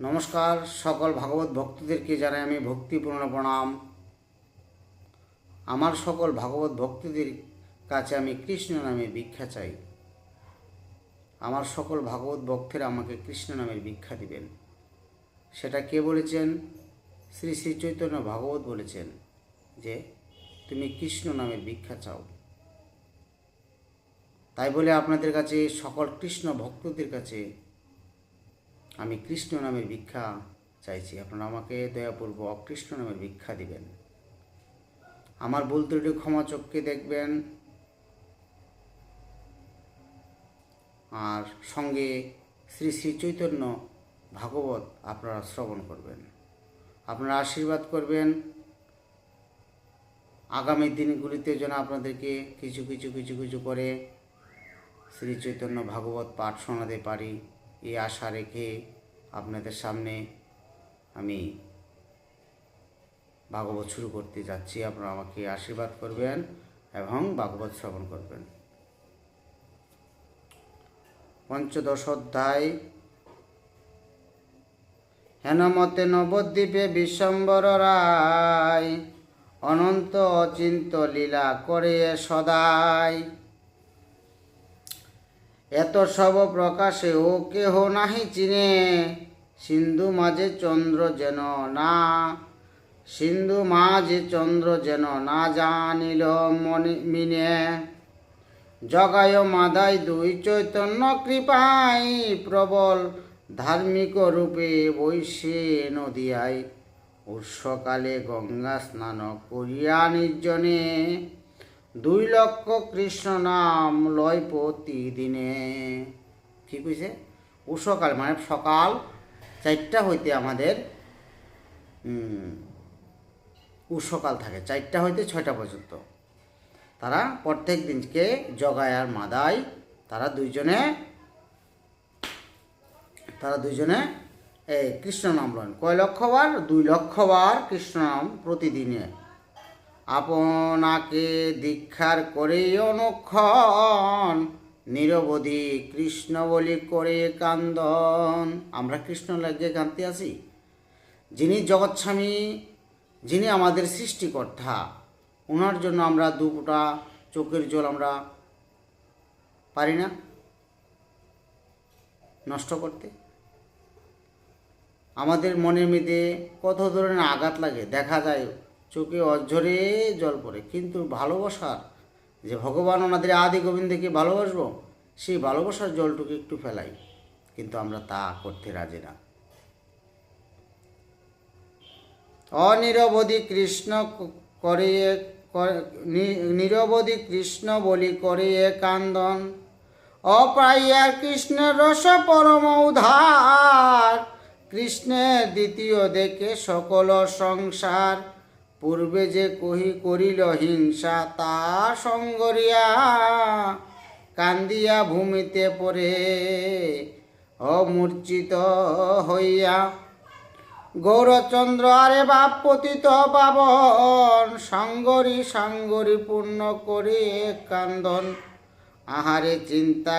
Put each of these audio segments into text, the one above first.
নমস্কার, সকল ভাগবত ভক্তদেরকে জানাই আমি ভক্তিপূর্ণ প্রণাম। আমার সকল ভাগবত ভক্তদের কাছে আমি কৃষ্ণ নামে ভিক্ষা চাই। আমার সকল ভাগবত ভক্তেরা আমাকে কৃষ্ণ নামের ভিক্ষা দিবেন। সেটা কে বলেছেন? শ্রী শ্রী চৈতন্য ভাগবত বলেছেন যে তুমি কৃষ্ণ নামের ভিক্ষা চাও। তাই বলে আপনাদের কাছে, সকল কৃষ্ণ ভক্তদের কাছে আমি কৃষ্ণ নামের ভিক্ষা চাইছি। আপনারা আমাকে দয়াপূর্বক কৃষ্ণ নামের ভিক্ষা দিবেন। আমার ভুল ত্রুটি ক্ষমা চক্ষে দেখবেন, আর সঙ্গে শ্রী শ্রী চৈতন্য ভাগবত আপনারা শ্রবণ করবেন। আপনারা আশীর্বাদ করবেন আগামী দিনগুলিতে যেন আপনাদেরকে কিছু করে শ্রী চৈতন্য ভাগবত পাঠ শোনাতে পারি, এই আশা রেখে আপনাদের সামনে আমি ভাগবত শুরু করতে যাচ্ছি। আপনারা আমাকে আশীর্বাদ করবেন এবং ভাগবত শ্রবণ করবেন। পঞ্চদশ অধ্যায়। হেনমতে নবদ্বীপে বিশ্বম্বর রায় অনন্ত অচিন্ত লীলা করে সদাই। এত সব প্রকাশে ও কেহ নাহি চিনে, সিন্ধু মাঝে চন্দ্র যেন না জানিল মিনে। জগায় মাদায় দুই চৈতন্য কৃপায়, প্রবল ধার্মিক রূপে বৈশে নদিয়ায়। উৎসকালে গঙ্গা স্নান করিয়া নির্জনে, 2 লক্ষ কৃষ্ণ নাম লয় প্রতিদিনে। কি কইছে? উৎসকাল মানে সকাল 4টা হইতে আমাদের উৎসকাল থাকে, 4টা হইতে 6টা পর্যন্ত। তারা প্রত্যেক দিনকে জগায় আর মাদায় তারা দুইজনে এই কৃষ্ণ নাম লন। কয় লক্ষবার? 2 লক্ষবার কৃষ্ণ নাম প্রতিদিনে। আপনাকে দীক্ষার করে অনুক্ষণ, নিরবধি কৃষ্ণ বলি করে কান্দন। আমরা কৃষ্ণ লাগিয়ে কাঁদতে আছি। যিনি জগৎস্বামী, যিনি আমাদের সৃষ্টিকর্তা, ওনার জন্য আমরা 2 ফোঁটা চোখের জল আমরা পারি না নষ্ট করতে? আমাদের মনের মধ্যে কত ধরনের আঘাত লাগে, দেখা যায় চোখে অঝরে জল পড়ে, কিন্তু ভালোবাসার যে ভগবান ওনাদের আদি গোবিন্দকে ভালোবাসবো, সেই ভালোবাসার জলটুকু একটু ফেলাই, কিন্তু আমরা তা করতে রাজি না। নিরবধি কৃষ্ণ বলি করে কান্দন, অপাইয়ার কৃষ্ণের রস পরম উধার। কৃষ্ণের দ্বিতীয় দেখে সকল সংসার, পূর্বে যে করিল হিংসা তা সঙ্গরিয়া। কান্দিয়া ভূমিতে পড়ে অমূর্ছিত হইয়া, গৌরচন্দ্র আরে বাপ পতিত পাবন। সাঙ্গরি পূর্ণ করে কান্দন, আহারে চিন্তা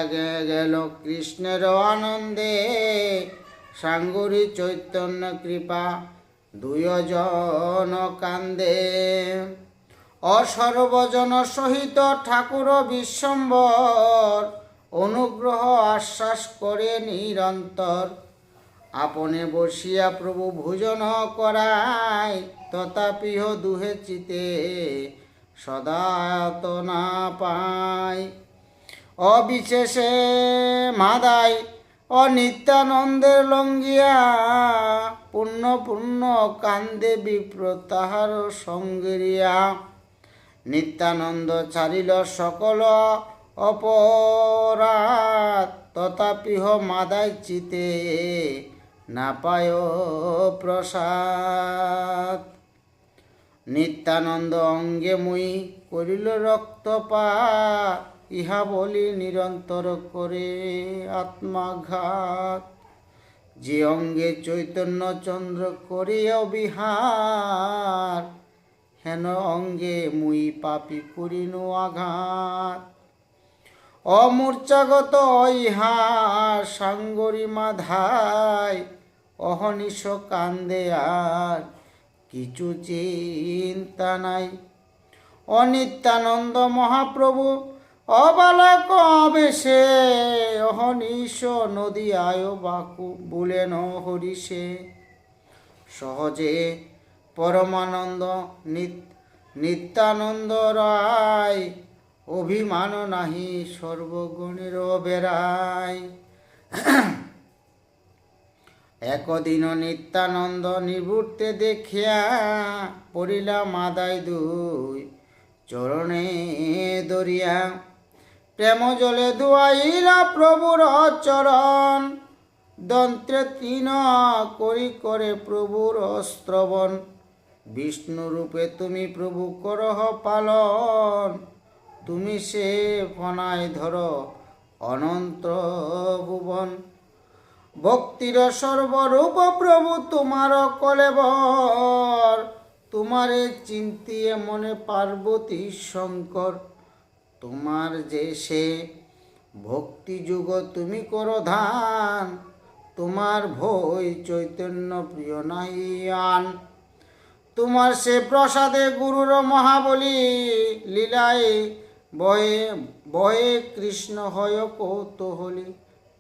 গেল কৃষ্ণের আনন্দে। সাঙ্গরি চৈতন্য কৃপা 2 জন কান্দে। অসর্বজন সহিত ঠাকুর বিশ্বম্বর, অনুগ্রহ আশ্বাস করে নিরন্তর। আপনে বসিয়া প্রভু ভোজন করায়, তথাপিহ দুহে চিতে সদায়ত না পায়। অবিশেষে মাদায় অনিত্যানন্দের লঙ্গিয়া, পূর্ণ কান্দে বিপ্র তাহার সঙ্গেরিয়া। নিত্যানন্দ ছাড়িল সকল অপরাধ, তথাপিহ মাদায় চিতে না পায় প্রসাদ। নিত্যানন্দ অঙ্গে মুই করিল রক্তপাত, ইহা বলি নিরন্তর করে আত্মাঘাত। যে অঙ্গে চৈতন্য চন্দ্র করিয়া বিহার, হেন অঙ্গে মুই পাপী করিনু আঘাত। অমূর্ছাগত ইহা সাঙ্গরি মাধায়, অহনিশ কান্দে আর কিছু চিন্তা নাই। অনিত্যানন্দ মহাপ্রভু অবালক বেশে অহনিশ নদী আয় বাকু বুলেন হরিষে। সহজে পরমানন্দ নিত্যানন্দ রায় অভিমান নাহি সর্বগুণের বেড়ায়। একদিন নিত্যানন্দ নিবৃত্তে দেখিয়া পড়িলা মাদায় দুই চরণে দরিয়া। প্রেম জলে ধুয়াইলা প্রভুর চরণ দন্ত্রে তৃণ করি করে প্রভুর শ্রবণ। বিষ্ণু রূপে তুমি প্রভু করহ পালন তুমি সে ফনায় ধর অনন্ত ভুবন। ভক্তির সর্বরূপ প্রভু তোমার কলেবর তোমারে চিন্তিয়ে মনে পার্বতী শঙ্কর। তোমার যে সে ভক্তি যুগ তুমি করো ধান তোমার ভয় চৈতন্য প্রিয় নাহি আন। তোমার সে প্রসাদে গুরুর মহাবলী লীলায় বয়ে বয়ে কৃষ্ণ হয় কৌতূহলী।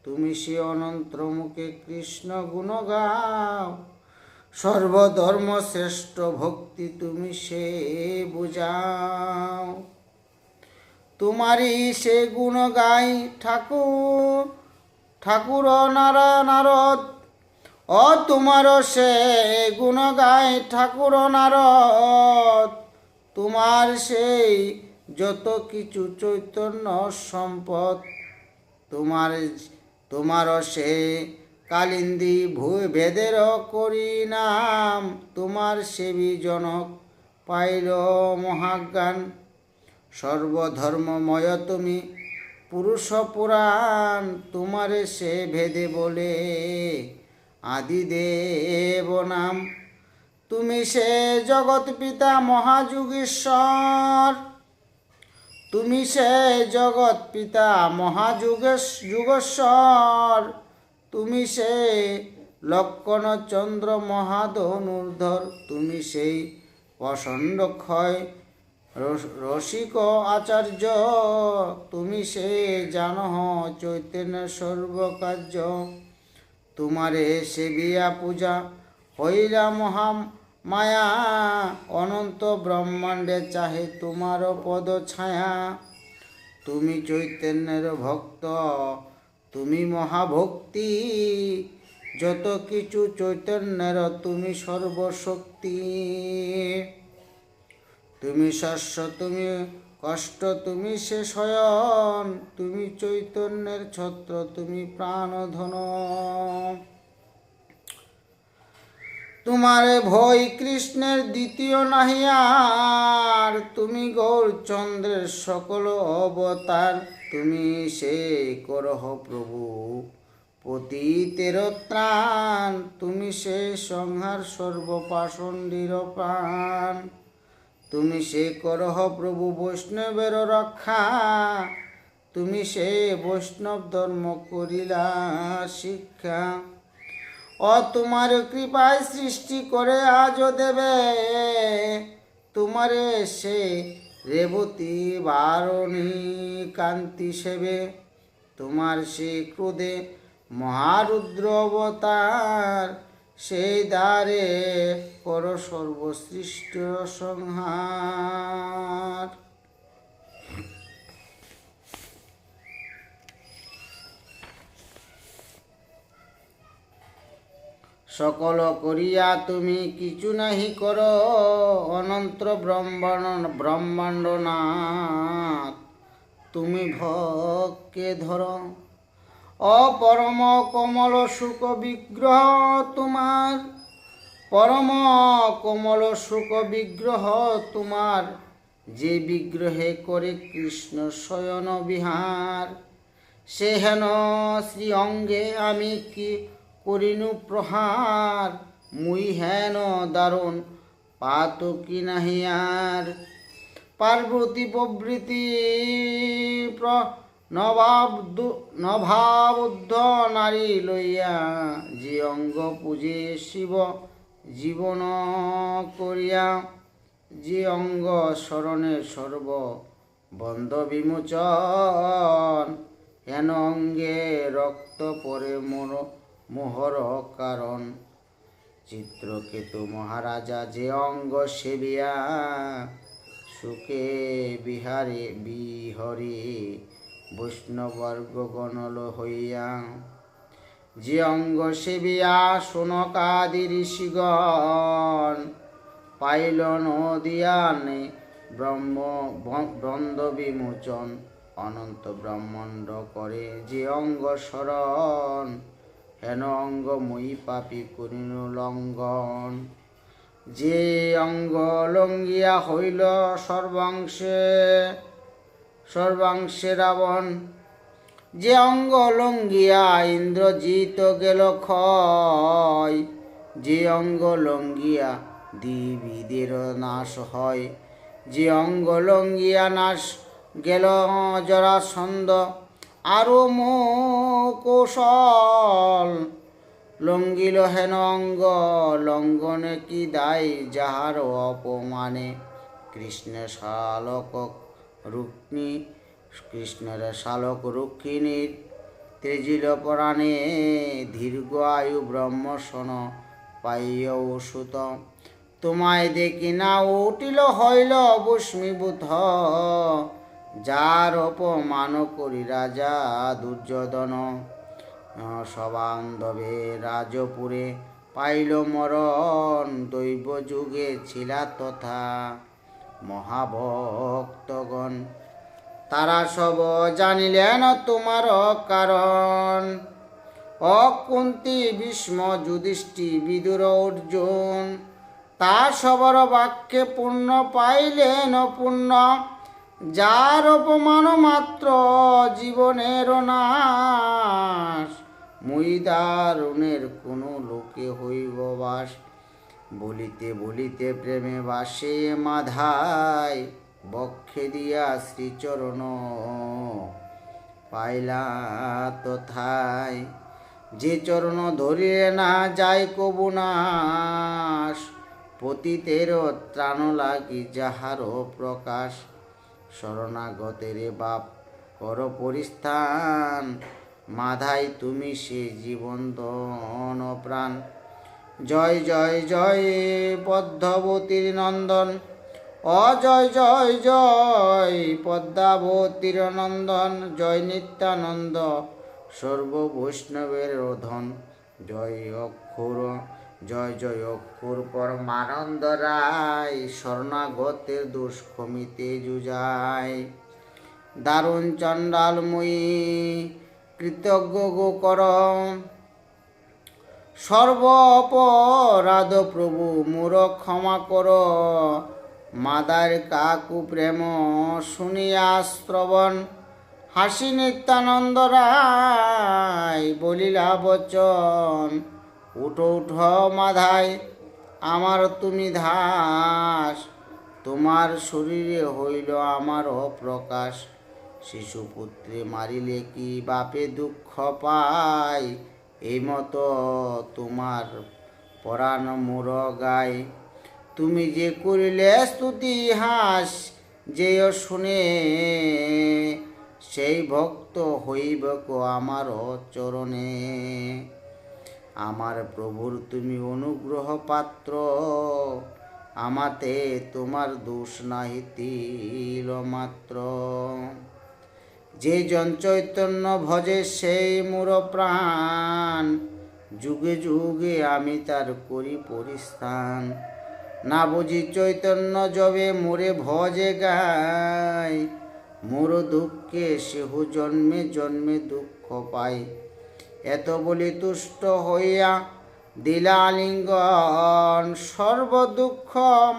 তুমি সে অনন্ত মুখে কৃষ্ণ গুণ গাও সর্বধর্ম শ্রেষ্ঠ ভক্তি তুমি সে বুঝাও। তোমারই সে গুণ গাই ঠাকুর নারদ ও তোমার সে গুণ গাই ঠাকুর নারদ। তোমার সেই যত কিছু চৈতন্য সম্পদ তোমার সে কালিন্দী ভেদের করি নাম। তোমার সেবী জনক পাইল মহাজ্ঞান সর্বধর্মময় তুমি পুরুষ পুরাণ। তোমারে সে ভেদে বলে আদিদেব নাম। তুমি সে জগৎ পিতা মহাযুগেশ্বর তুমি সে জগৎ পিতা মহাযুগেশ্বর। তুমি সে লক্ষণ চন্দ্র মহাধনুর্ধর। তুমি সেই প্রচণ্ড ক্ষয় রসিক আচার্য। তুমি সে জানহ চৈতন্য সর্বকার্য। তোমারে সেবিয়া পূজা হইলা মহামায়া অনন্ত ব্রহ্মাণ্ডে চাহে তোমার পদ ছায়া। তুমি চৈতন্যের ভক্ত তুমি মহাভক্তি যত কিছু চৈতন্যের তুমি সর্বশক্তি। তুমি শস্য তুমি কষ্ট তুমি সে শয়ন তুমি চৈতন্যের ছত্র তুমি প্রাণধন। তোমার ভয় কৃষ্ণের দ্বিতীয় নাহি আর। তুমি গৌরচন্দ্রের সকল অবতার। তুমি সে করহ প্রভু পতিতের ত্রাণ। তুমি সে সংহার সর্বপাষণ্ডীর প্রাণ। তুমি সে করহ প্রভু বৈষ্ণবের রক্ষা। তুমি সে বৈষ্ণব ধর্ম করিলা শিক্ষা। ও তোমার কৃপায় সৃষ্টি করে আজ দেবে তোমারে সে রেবতী বারণী কান্তি সেবে। তোমার সে ক্রোধে মহারুদ্র অবতার সেই দ্বারে কর সর্বসৃষ্ট সংহার। সকল করিয়া তুমি কিছু নাহি কর অনন্ত ব্রহ্মাণ্ড নাথ। তুমি ভক্তকে ধর অপরম কমল সুখ বিগ্রহ তোমার। পরম কমল সুখ বিগ্রহ তোমার। যে বিগ্রহে করে কৃষ্ণ শয়ন বিহার। সে হেন শ্রী অঙ্গে আমি কি করিনু প্রহার। মুই হেন দারুণ পাত কি নাহি আর। পার্বতী প্রভৃতি নভাবুদ্ধ নারী লইয়া যে অঙ্গ পূজে শিব জীবন করিয়া, যে অঙ্গ স্মরণে সর্ব বন্ধ বিমোচন, হেন অঙ্গে রক্ত পরে মোহর কারণ। চিত্রকেতু মহারাজা যে অঙ্গ সেবিয়া সুখে বিহরে বৈষ্ণবর্গ গণল হইয়া, যে অঙ্গ সেবিয়া শোনকাদি ঋষিগণ পাইল নদিয়ানে ব্রহ্ম বিমোচন। অনন্ত ব্রহ্মাণ্ড করে যে অঙ্গ স্মরণ, হেন অঙ্গ মই পাপী করিল লঙ্ঘন। যে অঙ্গ লঙ্ঘিয়া হইল সর্বাংশে রাবণ, যে অঙ্গ লঙ্ঘিয়া ইন্দ্রজিৎ গেল ক্ষয়, যে অঙ্গ লঙ্ঘিয়া দিবিদের নাশ হয়, যে অঙ্গ লঙ্ঘিয়া নাশ গেল জরাসন্ধ আরো কৌশল, লঙ্ঘিল হেন অঙ্গ লঙ্ঘনে কি দায় যাহার অপমানে। কৃষ্ণের শালক রুক্মিণীর ত্রিজিল পরাণে, দীর্ঘ আয়ু ব্রহ্মসন পাইয় সুত, তোমায় দেখি না উঠিল হইল ভস্মীভূত, যার অপমান করি রাজা দুর্যোধন। সবান্ধবে রাজপুরে পাইল মরণ, দৈব যুগে ছিলা তথা মহাভক্তগণ, তারা সব জানিলেন তোমার কারণ। অকুন্তি ভীষ্ম যুধিষ্ঠি বিদুর অর্জুন, তা সবর বাক্যে পুণ্য পাইলেন পুণ্য, যার অপমান মাত্র জীবনের নাশ, মুই দারুণের কোনো লোকে হইব বাস। বলিতে বলিতে প্রেমে বাসে মাধায়, বক্ষে দিয়া শ্রীচরণ পাইলা তথায়, যে চরণ ধরিলে না যায় কবু নাশ, পতিতের ত্রাণ লাগি যাহারও প্রকাশ। শরণাগতের বাপ কর পরিস্থান, মাধাই তুমি সে জীবন দন প্রাণ। জয় জয় জয় পদ্মাবতীর নন্দন, অজয় জয় জয় পদ্মাবতীর নন্দন, জয় নিত্যানন্দ সর্ব বৈষ্ণবের ধন। জয় জয় অক্ষর পরমানন্দ রায়, শরণাগতের দোষ ক্ষমিতে যুজায়। দারুণ চণ্ডালময়ী কৃতজ্ঞ গো কর, সর্ব অপরাধ প্রভু মোর ক্ষমা কর। মাদার কাকু প্রেম শুনিয়া শ্রবণ, হাসি নিত্যানন্দ রায় বলিলা বচন। উঠো উঠো মাধায় আমার তুমি দাস, তোমার শরীরে হইল আমার অপ্রকাশ। শিশুপুত্রে মারিলে কি বাপে দুঃখ পায়, এই মতো তোমার পরাণ মোর গায়। তুমি যে করিলে স্তুতি হাস, যেও শুনে সেই ভক্ত হইব কো আমার চরণে। আমার প্রভুর তুমি অনুগ্রহ পাত্র, আমাতে তোমার দোষ নাহি তিল মাত্র। যে জন চৈতন্য ভজে সেই মোর প্রাণ, যুগে যুগে আমি তার করি পরিস্থান। না বুঝি চৈতন্য যবে মোরে ভজে গায়, মোর দুঃখে সেহু জন্মে জন্মে দুঃখ পাই। এত বলি তুষ্ট হইয়া দিলা লিঙ্গন, সর্ব দুঃখ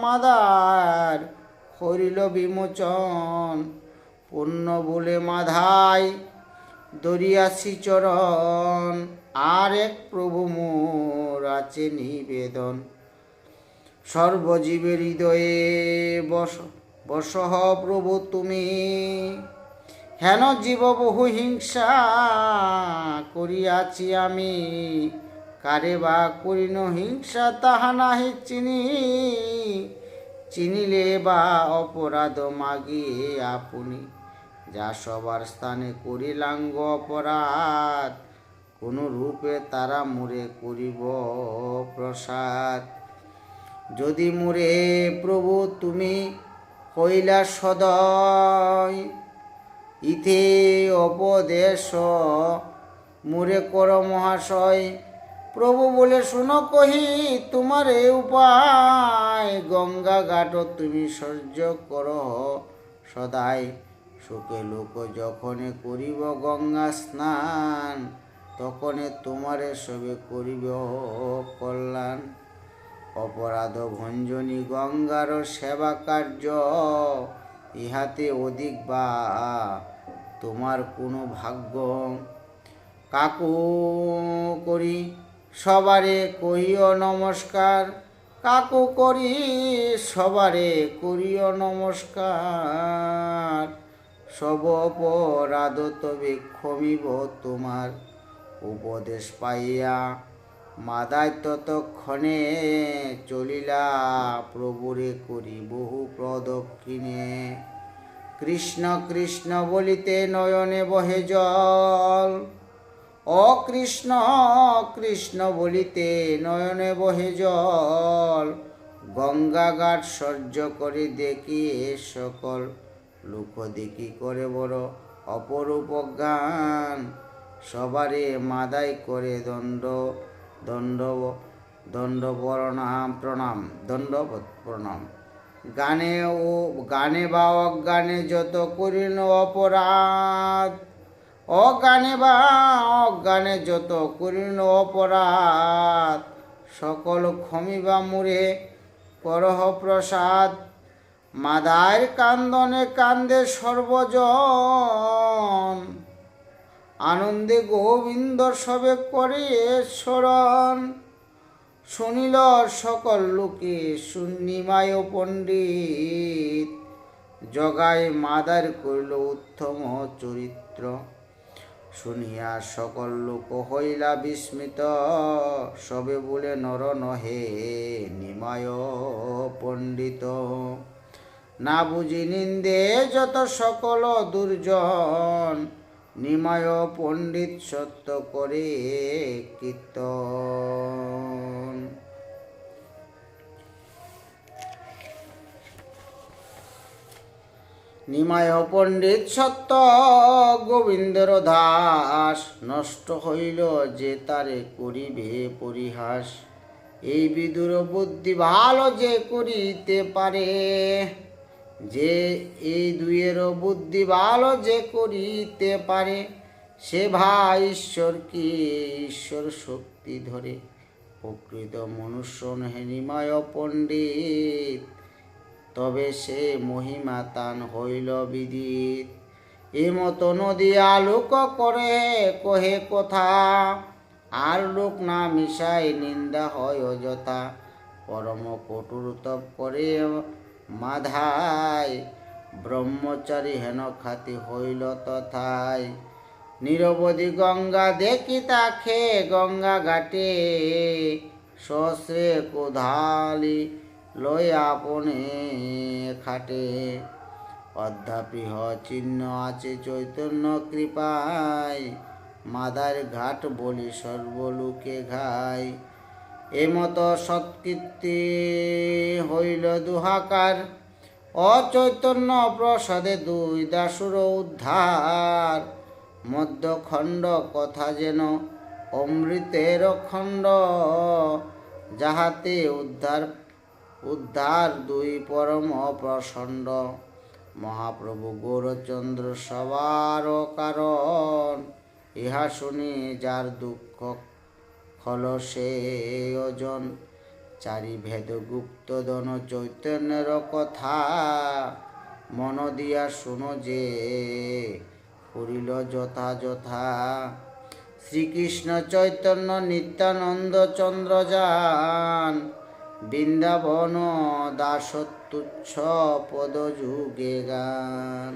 মাদার হরিল বিমোচন। পুণ্য বলে মাধাই দরিয়াছি চরণ, আর এক প্রভু মোর আছে নিবেদন। সর্বজীবের হৃদয়ে বসহ প্রভু তুমি, হেন জীব বহু হিংসা করিয়াছি আমি, কারে বা করিন হিংসা তাহা নাহি চিনি, চিনিলে বা অপরাধ মাগিয়ে আপনি, যা সবার স্থানে করিলাঙ্গ অপরাধ, কোন রূপে তারা মোরে করিব প্রসাদ। যদি মোরে প্রভু তুমি হইলা সদয়, ইথে উপদেশ মোরে কর মহাশয়। প্রভু বলে শুনো কহি তোমার এ উপায়, গঙ্গা ঘাট তুমি সহ্য কর সদাই, সুখে লোক যখনে করিব গঙ্গা স্নান, তখনে তোমারে সবে করিব কল্যাণ। অপরাধ ভঞ্জনী গঙ্গার সেবা কার্য, ইহাতে অধিক বা তোমার কোনো ভাগ্য। কাকু করি সবারে কহিও নমস্কার, কাকু করি সবারে করিও নমস্কার, সব অপরাধ তবে ক্ষমিব তোমার। উপদেশ পাইয়া মাদায় ততক্ষণে, চলিলা প্রভুরে করি বহু প্রদক্ষিণে। কৃষ্ণ কৃষ্ণ বলিতে নয়নে বহে জল, অকৃষ্ণ কৃষ্ণ বলিতে নয়নে বহে জল, গঙ্গা ঘাট সহ্য করে দেখি সকল, লোক দেখি করে বড় অপরূপ গান, সবারে মাদায় করে দণ্ড দণ্ড দণ্ড প্রণাম প্রণাম দণ্ডবত প্রণাম। গানে ও গানে বা অজ্ঞানে যত করিল অপরাধ, অজ্ঞানে বা অজ্ঞানে যত করিল অপরাধ, সকল ক্ষমিবা মুরে করহ প্রসাদ। মাদায় কান্দনে কান্দে সর্বজন, আনন্দে গোবিন্দ সবে করে স্মরণ। শুনিল সকল লোকে নিমায় পণ্ডিত, জগায় মাদার করিল উত্তম চরিত্র। শুনিয়া সকল লোক হইলা বিস্মিত, সবে বলে নর নহে নিমায় পণ্ডিত। না বুঝি নিন্দে যত সকল দুর্জন, নিমায় পণ্ডিত সত্য করে কীর্তন। নিমায় পণ্ডিত সত্য গোবিন্দের দাস, নষ্ট হইল যে তারে করিবে পরিহাস। এই বিদুর বুদ্ধি ভালো যে করিতে পারে, যে এই দুইয়ের বুদ্ধি ভালো যে করিতে পারে, সে ভাই ঈশ্বর কি ঈশ্বর শক্তি ধরে। প্রকৃত মনুষ্য নহে নিমায় পণ্ডিত, তবে সে মহিমা তান হইল বিদিত। এ মতো নদী আলোক করে কহে কথা, আর লোক না মিশাই নিন্দা হয় অযথা। পরম কঠোর তপ করে মাধায়, ব্রহ্মচারী হেন খ্যাতি হইল তথায়। নিরবধি গঙ্গা দেখি তাকে গঙ্গা ঘাটে, সহস্রে কোধালি লয় আপনে খাটে। অধ্যাপিহ চিহ্ন আছে চৈতন্য কৃপায়, মাদার ঘাট বলি সর্বলোকে ঘাই। এমতো সৎকীর্তি হইল দুহাকার, অচৈতন্য প্রসাদে দুই দাসুর উদ্ধার। মধ্যখণ্ড কথা যেন অমৃতের খণ্ড, যাহাতে উদ্ধার উদ্ধার দুই পরম প্রচণ্ড। মহাপ্রভু গৌরচন্দ্র সবার কারণ, ইহা শুনি যার দুঃখ হল সে ওজন। চারি ভেদ গুপ্ত ধন চৈতন্যের কথা, মন দিয়া শুনো যে করিল যথা যথা। শ্রীকৃষ্ণ চৈতন্য নিত্যানন্দ চন্দ্রযান, বৃন্দাবন দাসতুচ্ছ পদ যুগে গান।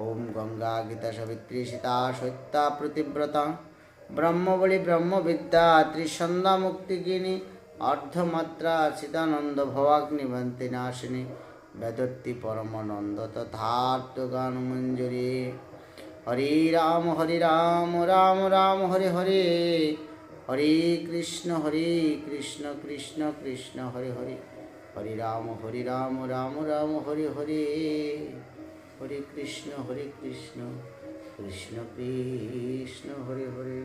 ওম গঙ্গা গীতা সাবিত্রী সীতা সত্যা প্রতিব্রতা ব্রহ্মবলী ব্রহ্মবিদ্যা ত্রিসন্ধ্যা মুক্তিগিনী অর্ধমাত্রা চিদানন্দ ভবাগ্নিবন্তি নাশিনী বেদত্তি পরমানন্দ তথার্থ গান মঞ্জুরি। হরে রাম রাম রাম হরে হরে, হরে কৃষ্ণ কৃষ্ণ কৃষ্ণ হরে হরে, হরে রাম রাম রাম হরে হরে, হরে কৃষ্ণ কৃষ্ণ কৃষ্ণ হরে হরে।